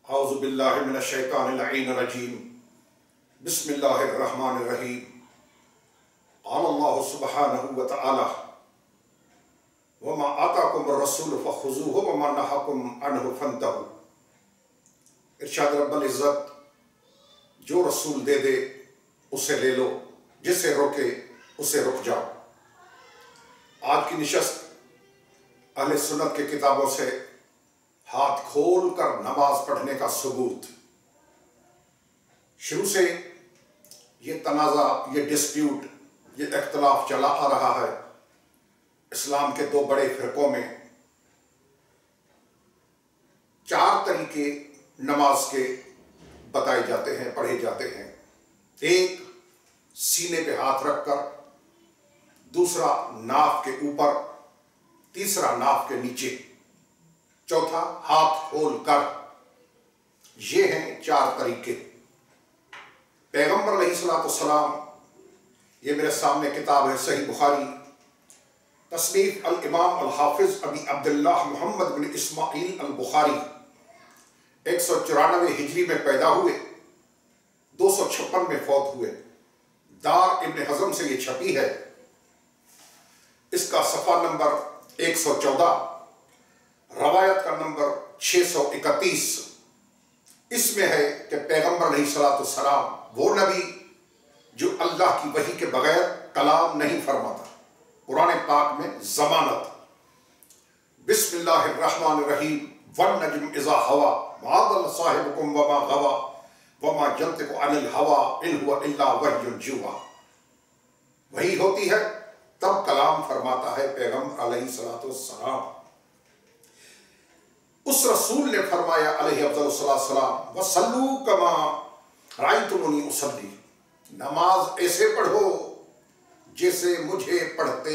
اعوذ باللہ من الشیطان اللعین الرجیم بسم اللہ الرحمن الرحیم قال اللہ سبحانہ وتعالی وما آتاکم الرسول فخذوہ وما نہاکم عنہ فانتہوا۔ ارشاد رب العزت، جو رسول دے دے اسے لے لو، جسے روکے اسے رک جاؤ۔ آج کی نشست اہل سنت کے کتابوں سے ہاتھ کھول کر نماز پڑھنے کا ثبوت۔ شروع سے یہ تنازع، یہ ڈسپیوٹ، یہ اختلاف چلا آ رہا ہے اسلام کے دو بڑے فرقوں میں۔ چار طریقے نماز کے بتائے جاتے ہیں، پڑھے جاتے ہیں۔ ایک، سینے پہ ہاتھ رکھ کر، دوسرا ناف کے اوپر، تیسرا ناف کے نیچے، چوتھا ہاتھ کھول کر۔ یہ ہیں چار طریقے۔ پیغمبر علیہ السلام، یہ میرے سامنے کتاب ہے صحیح بخاری، تصنیف الامام الحافظ ابی عبداللہ محمد بن اسماعیل البخاری، 194 ہجری میں پیدا ہوئے، 256 میں فوت ہوئے۔ دار ابن حزم سے یہ چھپی ہے۔ اس کا صفحہ نمبر 114، روایت کا نمبر 631۔ اس میں ہے کہ پیغمبر علیہ السلام وہ نبی جو اللہ کی وحی کے بغیر کلام نہیں فرماتا۔ قرآن پاک میں ضمانت، بسم اللہ الرحمن الرحیم، والنجم اذا ہوا ما ضل صاحبکم وما غوا وما ینطق عن الہوی ان هو الا وحی یوحی۔ وحی ہوتی ہے تب کلام فرماتا ہے پیغمبر علیہ السلام۔ اس رسول نے فرمایا علیہ افضل السلام، وصلوا کما رأیتمونی اصلی، نماز ایسے پڑھو جیسے مجھے پڑھتے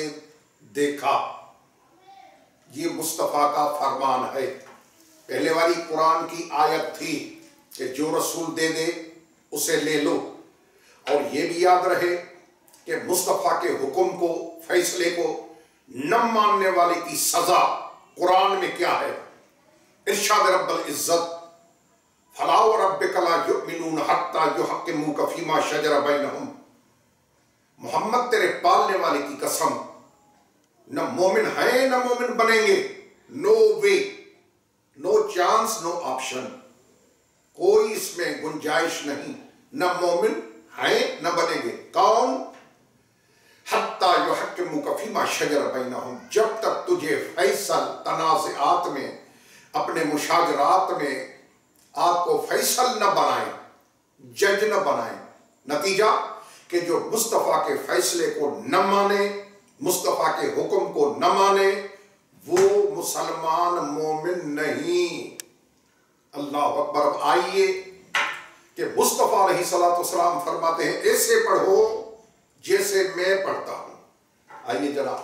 دیکھا۔ یہ مصطفیٰ کا فرمان ہے۔ پہلے والی قرآن کی آیت تھی کہ جو رسول دے دے اسے لے لو، اور یہ بھی یاد رہے کہ مصطفیٰ کے حکم کو، فیصلے کو نہ ماننے والے کی سزا قرآن میں کیا ہے۔ ارشاد رب العزت، فلا وربک لا یؤمنون حتی یحکموک فیما شجر بینہم۔ محمد تیرے پالنے والے کی قسم، نہ مومن ہیں نہ مومن بنیں گے۔ نو وے، نو چانس، نو آپشن، کوئی اس میں گنجائش نہیں۔ نہ مومن ہیں نہ بنیں گے۔ کون؟ حتی یحکموک فیما شجر بینہم، جب تک تجھے فیصل تنازعات میں، اپنے مشاجرات میں آپ کو فیصل نہ بنائیں، جج نہ بنائیں۔ نتیجہ کہ جو مصطفیٰ کے فیصلے کو نہ مانے، مصطفیٰ کے حکم کو نہ مانے، وہ مسلمان مومن نہیں۔ اللہ اکبر۔ اب آئیے کہ مصطفیٰ علیہ السلام فرماتے ہیں ایسے پڑھو جیسے میں پڑھتا ہوں۔ آئیے ذرا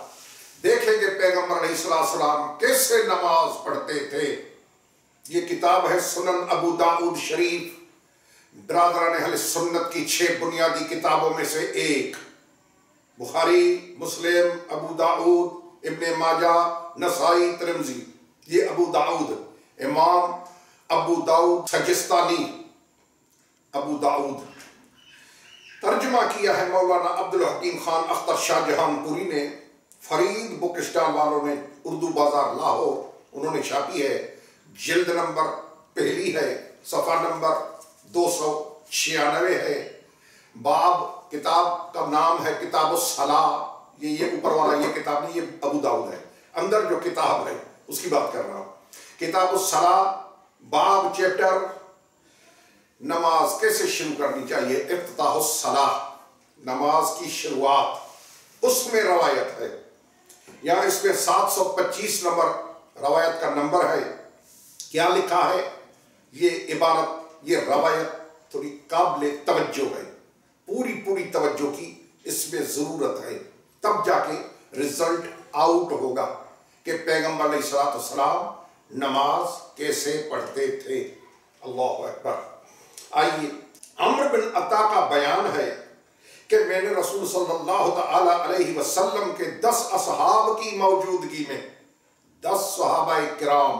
دیکھیں کہ پیغمبر علیہ السلام کیسے نماز پڑھتے تھے۔ یہ کتاب ہے سنن ابو داؤد شریف، برادران اہل سنت کی 6 بنیادی کتابوں میں سے ایک۔ بخاری، مسلم، ابو داؤد، ابن ماجہ، نسائی، ترمذی۔ یہ ابو داؤد، امام ابو داؤد سجستانی، ابو داؤد۔ ترجمہ کیا ہے مولانا عبدالحکیم خان اختر شاہ جہان پوری نے، فرید بک اسٹال والوں نے، اردو بازار لاہور، انہوں نے چھاپی ہے۔ جلد نمبر پہلی ہے، صفحہ نمبر 296 ہے۔ باب، کتاب کا نام ہے کتاب الصلاۃ۔ یہ اوپر والا یہ کتاب نہیں، یہ ابو داؤد ہے۔ اندر جو کتاب ہے اس کی بات کر رہا ہوں۔ کتاب الصلاۃ، باب، چیپٹر، نماز کیسے شروع کرنی چاہیے، افتتاح الصلاۃ، نماز کی شروعات، اس میں روایت ہے۔ یہاں اس میں 725 نمبر روایت کا نمبر ہے۔ کیا لکھا ہے؟ یہ عبارت، یہ روایت تھوڑی قابل توجہ ہے، پوری توجہ کی اس میں ضرورت ہے، تب جا کے رزلٹ آؤٹ ہوگا کہ پیغمبر علیہ السلام نماز کیسے پڑھتے تھے۔ اللہ اکبر۔ آئیے، عمر بن عطا کا بیان ہے کہ میں نے رسول صلی اللہ تعالی علیہ وسلم کے 10 اصحاب کی موجودگی میں، 10 صحابہ کرام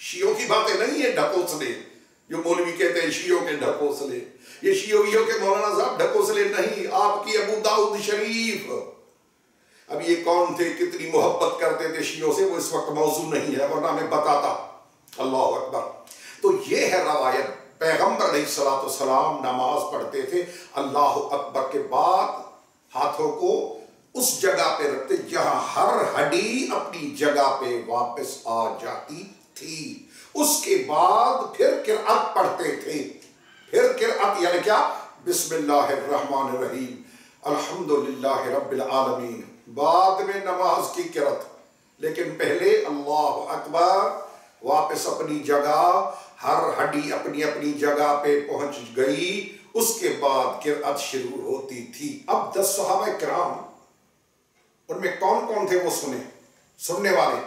شیعوں کی باتیں نہیں ہیں ڈھکوسلے جو مولوی کہتے ہیں شیعوں کے ڈھکوسلے، یہ شیعوں کے مولانا صاحب ڈھکوسلے نہیں، آپ کی ابو داؤد شریف۔ اب یہ کون تھے، کتنی محبت کرتے تھے شیعوں سے، وہ اس وقت موضوع نہیں ہے ورنہ میں بتاتا۔ اللہ اکبر۔ تو یہ ہے روایت، پیغمبر علیہ السلام نماز پڑھتے تھے، اللہ اکبر کے بعد ہاتھوں کو اس جگہ پہ رکھتے جہاں ہر ہڈی اپنی جگہ پہ واپس آ جاتی تھی۔ اس کے بعد پھر قرأت پڑھتے تھے، پھر قرأت یعنی کیا، بسم اللہ الرحمن الرحیم الحمدللہ رب العالمین، بعد میں نماز کی قرأت، لیکن پہلے اللہ اکبر، واپس اپنی جگہ، ہر ہڈی اپنی اپنی جگہ پہ پہنچ گئی، اس کے بعد قرأت شروع ہوتی تھی۔ اب 10 صحابہ کرام، ان میں کون کون تھے وہ سننے والے،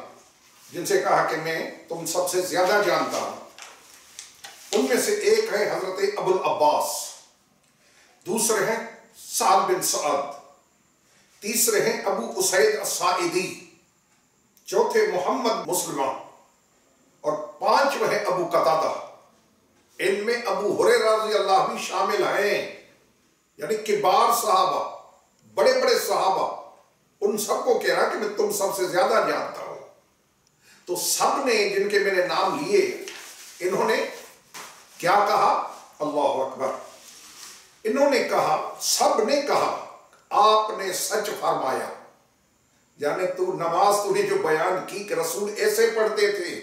جن سے کہا کہ میں تم سب سے زیادہ جانتا ہوں۔ ان میں سے ایک ہے حضرت ابو العباس، دوسرے ہیں سعد بن سعد، تیسرے ہیں ابو اسید الساعدی، چوتھے محمد مسلمہ، اور پانچویں ہیں ابو قتادہ۔ ان میں ابو ہریرہ رضی اللہ بھی شامل ہیں، یعنی کبار صحابہ، بڑے بڑے صحابہ۔ ان سب کو کہہ رہا کہ میں تم سب سے زیادہ جانتا ہوں۔ تو سب نے، جن کے میں نے نام لیے، انہوں نے کیا کہا؟ اللہ اکبر۔ انہوں نے کہا، سب نے کہا آپ نے سچ فرمایا، یعنی نماز تو نے جو بیان کی کہ رسول ایسے پڑھتے تھے،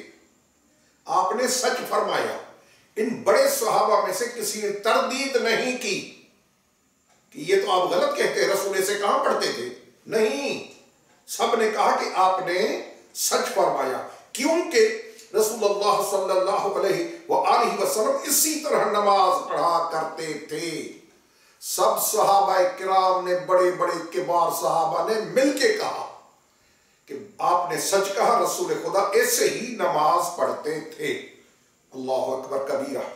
آپ نے سچ فرمایا۔ ان بڑے صحابہ میں سے کسی نے تردید نہیں کی کہ یہ تو آپ غلط کہتے ہیں، رسول ایسے کہاں پڑھتے تھے، نہیں، سب نے کہا کہ آپ نے سچ فرمایا، کیونکہ رسول اللہ صلی اللہ علیہ وآلہ وسلم اسی طرح نماز پڑھا کرتے تھے۔ سب صحابہ کرام نے، بڑے بڑے کبار صحابہ نے مل کے کہا کہ آپ نے سچ کہا، رسول خدا ایسے ہی نماز پڑھتے تھے۔ اللہ اکبر کبیرہ،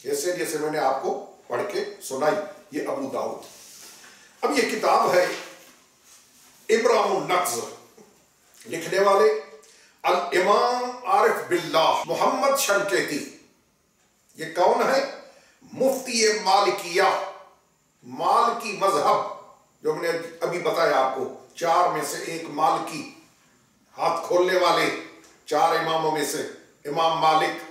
ایسے جیسے میں نے آپ کو پڑھ کے سنائی۔ یہ ابو داؤد۔ اب یہ کتاب ہے ابرام النقض، لکھنے والے الامام عارف باللہ محمد شنقیطی۔ یہ کون ہے؟ مفتی مالکیہ، مالکی مذہب، جو میں نے ابھی بتایا آپ کو، 4 میں سے ایک مالکی، ہاتھ کھولنے والے 4 اماموں میں سے امام مالک۔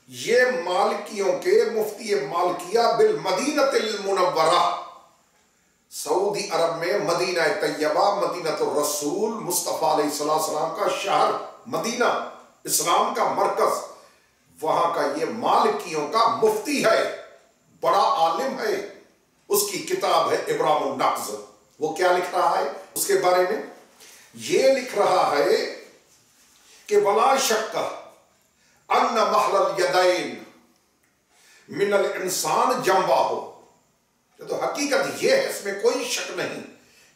یہ مالکیوں کے مفتی مالکیہ بالمدینہ المنورہ، سعودی عرب میں مدینہ طیبہ، مدینہ الرسول مصطفیٰ علیہ السلام کا شہر، مدینہ اسلام کا مرکز، وہاں کا یہ مالکیوں کا مفتی ہے، بڑا عالم ہے۔ اس کی کتاب ہے ابرام النقض۔ وہ کیا لکھ رہا ہے اس کے بارے میں؟ یہ لکھ رہا ہے کہ ولا شک ان محل الیدین من الانسان جنبہ ہو، تو حقیقت یہ ہے، اس میں کوئی شک نہیں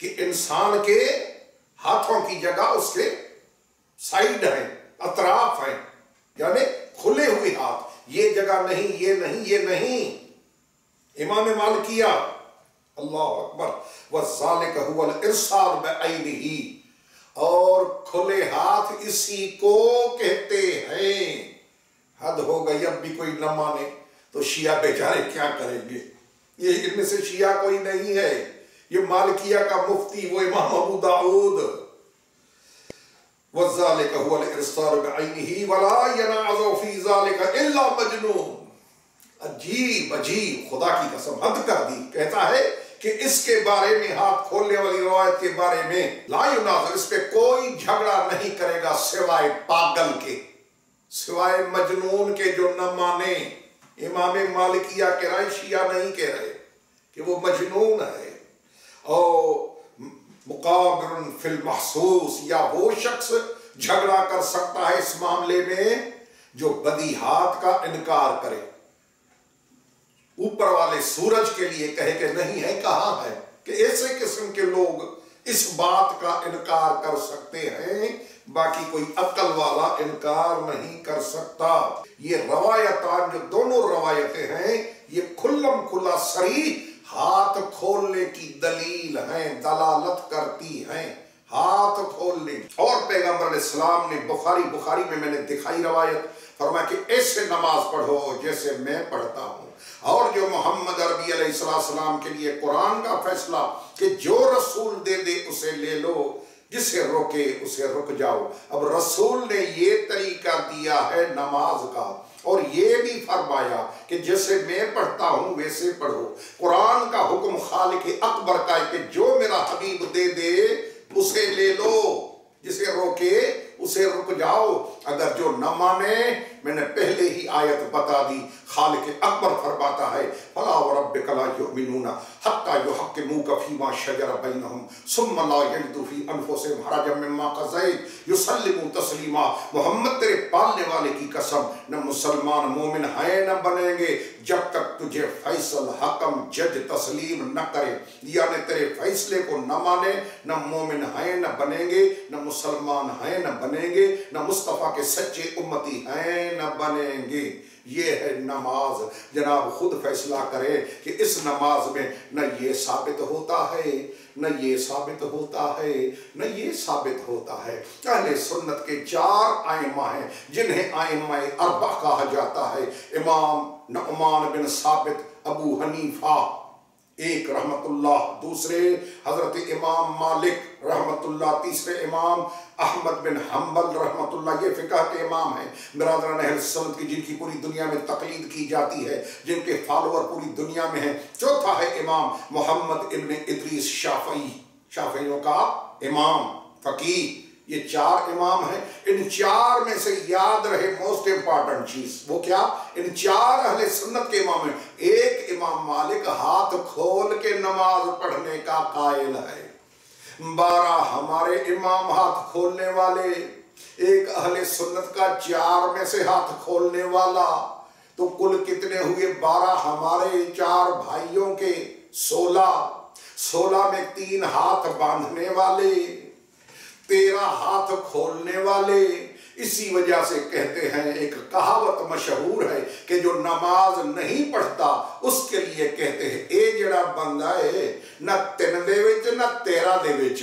کہ انسان کے ہاتھوں کی جگہ اس کے سائیڈ ہیں، اطراف ہیں، یعنی کھلے ہوئے ہاتھ، یہ جگہ نہیں، یہ نہیں، یہ نہیں۔ امام مالکیہ، اللہ اکبر، وَذَلِكَ هُوَ الْإِرْسَالُ بِعَيْنِهِ، اور کھلے ہاتھ اسی کو کہتے ہیں۔ حد ہو گئی، اب بھی کوئی نہ مانے تو شیعہ بیچارے کیا کریں گے؟ یہ ان میں سے شیعہ کوئی نہیں ہے، یہ مالکیہ کا مفتی وہ امام ابو داؤد۔ وَذَلِكَ هُوَ الْإِرْسَالُ بِعَيْنِهِ وَلَا يَنَازُ فِي ذَلِكَ إِلَّا مَجْنُونٌ۔ عجیب عجیب، خدا کی قسم، حد کر دی۔ کہتا ہے کہ اس کے بارے میں، ہاتھ کھولنے والی روایت کے بارے میں، لا ينازع، اس پہ کوئی جھگڑا نہیں کرے گا سوائے پاگل کے، سوائے مجنون کے جو نہ مانے۔ امام مالکیہ کہہ رہا ہے، شیعہ نہیں کہہ رہے کہ وہ مجنون ہے۔ اور مقابر فی المحسوس، یا وہ شخص جھگڑا کر سکتا ہے اس معاملے میں جو بدیہات کا انکار کرے، اوپر والے سورج کے لیے کہے کہ نہیں ہے، کہاں ہے، کہ ایسے قسم کے لوگ اس بات کا انکار کر سکتے ہیں، باقی کوئی عقل والا انکار نہیں کر سکتا۔ یہ روایتان جو دونوں روایتیں ہیں، یہ کھلم کھلا صریح ہاتھ کھولنے کی دلیل ہیں، دلالت کرتی ہیں۔ ہاتھ کھولنے. اور پیغمبر علیہ السلام نے بخاری میں میں نے دکھائی روایت فرمایا کہ ایسے نماز پڑھو جیسے میں پڑھتا ہوں. اور جو محمد عربی علیہ السلام کے لیے قرآن کا فیصلہ کہ جو رسول دے دے اسے لے لو، جسے روکے اسے رک جاؤ. اب رسول نے یہ طریقہ دیا ہے نماز کا، اور یہ بھی فرمایا کہ جیسے میں پڑھتا ہوں ویسے پڑھو. قرآن کا حکم خالق اکبر کا ہے کہ جو میرا حبیب دے دے اسے لے لو، جسے روکے اسے رک جاؤ. اگر جو نہ مانے، میں نے پہلے ہی آیت بتا دی، خالق اکبر فرماتا ہے فَلَا وَرَبِّكَ لَا يُؤْمِنُونَ حَتَّى يُحَكِّمُوكَ فِي مَا شَجَرَ بَيْنَهُمْ ثُمَّ لَا يَجِدُوا فِي أَنفُسِهِمْ حَرَجًا مِّمَّا قَضَيْتَ وَيُسَلِّمُوا تَسْلِيمًا. محمد تیرے پالنے والے کی قسم، نہ مسلمان مومن ہیں نہ بنیں گے جب تک تجھے فیصل حکم جج تسلیم نہ کرے. یعنی تیرے فیصلے کو نہ مانے، نہ مومن ہیں نہ بنیں گے، نہ مسلمان ہیں نہ بنیں گے، نہ مصطفیٰ کے سچے امتی ہیں نہ بنیں گے. یہ ہے نماز. جناب خود فیصلہ کرے کہ اس نماز میں نہ یہ ثابت ہوتا ہے، نہ یہ ثابت ہوتا ہے، نہ یہ ثابت ہوتا ہے. اہل سنت کے 4 ائمہ ہیں جنہیں ائمہ اربع کہا جاتا ہے. امام نعمان بن ثابت ابو حنیفہ ایک رحمت اللہ، دوسرے حضرت امام مالک رحمت اللہ، تیسرے امام احمد بن حنبل رحمت اللہ. یہ فقہ کے امام ہیں برادران اہل سنت کی، جن کی پوری دنیا میں تقلید کی جاتی ہے، جن کے فالوور پوری دنیا میں ہیں. چوتھا ہے امام محمد ابن ادریس شافعی، شافعیوں کا امام فقیہ. یہ 4 امام ہیں. ان 4 میں سے یاد رہے موسٹ امپارٹنٹ چیز، وہ کیا؟ ان 4 اہل سنت کے امام ہیں. ایک امام مالک ہاتھ کھول کے نماز پڑھنے کا قائل ہے. 12 ہمارے امام ہاتھ کھولنے والے، ایک اہل سنت کا 4 میں سے ہاتھ کھولنے والا. تو کل کتنے ہوئے؟ 12 ہمارے 4 بھائیوں کے، 16 میں 3 ہاتھ باندھنے والے، 13 ہاتھ کھولنے والے. اسی وجہ سے کہتے ہیں، ایک کہاوت مشہور ہے کہ جو نماز نہیں پڑھتا اس کے لیے کہتے ہیں اے جڑا بندہ ہے نہ 3 دے وچ نہ 13 دے وچ،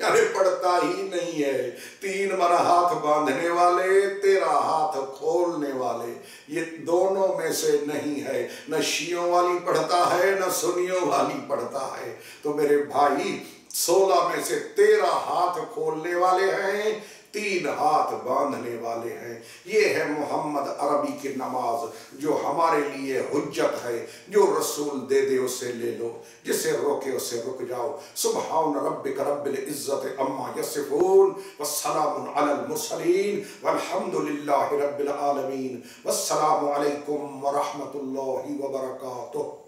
یعنی پڑھتا ہی نہیں ہے. 3 من ہاتھ باندھنے والے، 13 ہاتھ کھولنے والے، یہ دونوں میں سے نہیں ہے. نہ شیعوں والی پڑھتا ہے نہ سنیوں والی پڑھتا ہے. تو میرے بھائی 16 میں سے 13 ہاتھ کھولنے والے ہیں، 3 ہاتھ باندھنے والے ہیں. یہ ہے محمد عربی کی نماز جو ہمارے لیے حجت ہے. جو رسول دے دے اسے لے لو، جسے روکے اسے رک جاؤ. سبحان ربک رب العزت عما یصفون والسلام علی المرسلین والحمد للہ رب العالمین. والسلام علیکم ورحمۃ اللہ وبرکاتہ.